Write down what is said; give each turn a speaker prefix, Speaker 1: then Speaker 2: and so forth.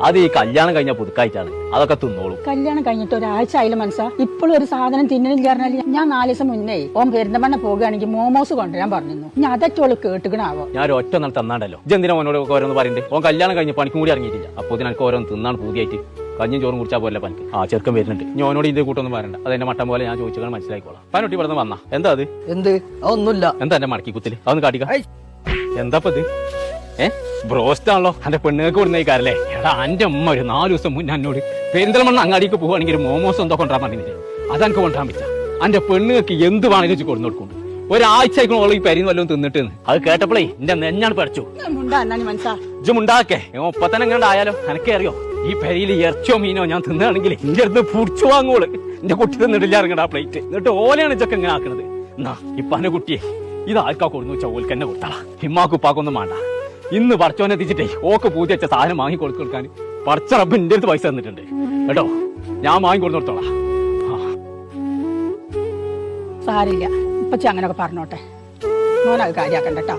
Speaker 1: അത് ഈ കല്യാണം കഴിഞ്ഞ പുതുക്കായിട്ടാണ്. അതൊക്കെ തിന്നോളൂ.
Speaker 2: കല്യാണം കഴിഞ്ഞിട്ട് ഒരാഴ്ച ആയില്ല മനസ്സാ, ഇപ്പോഴും ഒരു സാധനം തിന്നലും ചേർന്നാല്. ഞാൻ 4 ദിവസം മുന്നേ ഓൻ പെരുന്തമണ്ണ പോകുകയാണെങ്കിൽ മോമോസ് കൊണ്ടുവരാൻ പറഞ്ഞിരുന്നു. ഞാൻ അതൊക്കെ കേട്ടുകണാവോ.
Speaker 1: ഞാൻ ഒറ്റ നാൾ തന്നാണ്ടല്ലോ. ഇതെന്തിനാ ഓനോട് ഓരോന്ന് പറയുന്നുണ്ട്? ഓൻ കല്യാണം കഴിഞ്ഞ് പണിക്കും കൂടി ഇറങ്ങിയിട്ടില്ല. അപ്പോൾ ഇതിനൊക്കെ ഓരോന്ന് തിന്നാണ് പൂതിയായിട്ട്. കഞ്ഞും ചോറും കുടിച്ചാൽ പോലെ പനിക്ക്. ചെറുക്കം വരുന്നുണ്ട്. ഞാനോട് ഇതിന്റെ കൂട്ടൊന്നും പറയണ്ട. അതെന്റെ മട്ടം പോലെ ഞാൻ ചോദിച്ചാൽ മനസ്സിലായിക്കോളാം. പനൊട്ടി ഇവിടെ വന്നാ എന്താ അത്?
Speaker 3: എന്ത്? ഒന്നുമില്ല.
Speaker 1: എന്താ എന്റെ മടക്കി കുത്തില്? അതൊന്ന് കാട്ടിക്ക. എന്താപ്പ ഇത്? ബ്രോസ്റ്റ് ആണല്ലോ. എന്റെ പെണ്ണുങ്ങൾക്ക് കൊടുന്നേക്കാരല്ലേ? എടാ എന്റെ അമ്മ ഒരു 4 ദിവസം മുന്നേ എന്നോട് പെരിന്തൽമണ്ണ അങ്ങാടിക്ക് പോവുകയാണെങ്കിൽ മോമോസ് എന്തോ കൊണ്ടുവരാൻ പറഞ്ഞില്ലേ? അതെനിക്ക് കൊണ്ടുവരാൻ പറ്റാ. എന്റെ പെണ്ണുങ്ങൾക്ക് എന്ത് വേണമെങ്കിലും വെച്ച് കൊടുന്നു കൊടുക്കും. ഒരാഴ്ചയായിക്കോളും ഈ പരിന്ന് വല്ലതും തിന്നിട്ട്. അത് കേട്ടപ്പോഴേ എന്റെ നെഞ്ഞാണ് പഠിച്ചു. ഇജുമുണ്ടാക്കേ ഒപ്പ തന്നെ എങ്ങനെ ആയാലോ? എനക്കേ അറിയോ ഈ പെരിയിൽ ഇറച്ചിയോ മീനോ ഞാൻ തിന്നുകയാണെങ്കിൽ എന്റെ അടുത്ത് പുടിച്ചു വാങ്ങോള്. എന്റെ കുട്ടി തിന്നിട്ടില്ല ഇറങ്ങണ ആ പ്ലേറ്റ്. എന്നിട്ട് ഓലെയാണ് ഇതൊക്കെ എങ്ങനെ ആക്കണത്. എന്നാ ഇപ്പൊ എന്റെ കുട്ടിയെ ഇത് ആർക്കാ കൊടുന്നു വെച്ചാൽ ഓൽക്ക് എന്നെ കൊടുത്താളാ. ഹിമ്മാക്ക് ഉപ്പാക്കൊന്നും വേണ്ട. ഇന്ന് പടച്ചോനെ എത്തിച്ചിട്ടേ ഓക്ക് പൂജ വെച്ച സാധനം വാങ്ങി കൊടുക്കാൻ പടച്ച റബ്ബ് എന്റെ അടുത്ത് പൈസ തന്നിട്ടുണ്ട് കേട്ടോ. ഞാൻ വാങ്ങി കൊടുത്തോളാം.
Speaker 2: സാരില്ല, ഇപ്പൊ അങ്ങനൊക്കെ പറഞ്ഞോട്ടെ. മോനത് കാര്യാക്കണ്ട കേട്ടോ.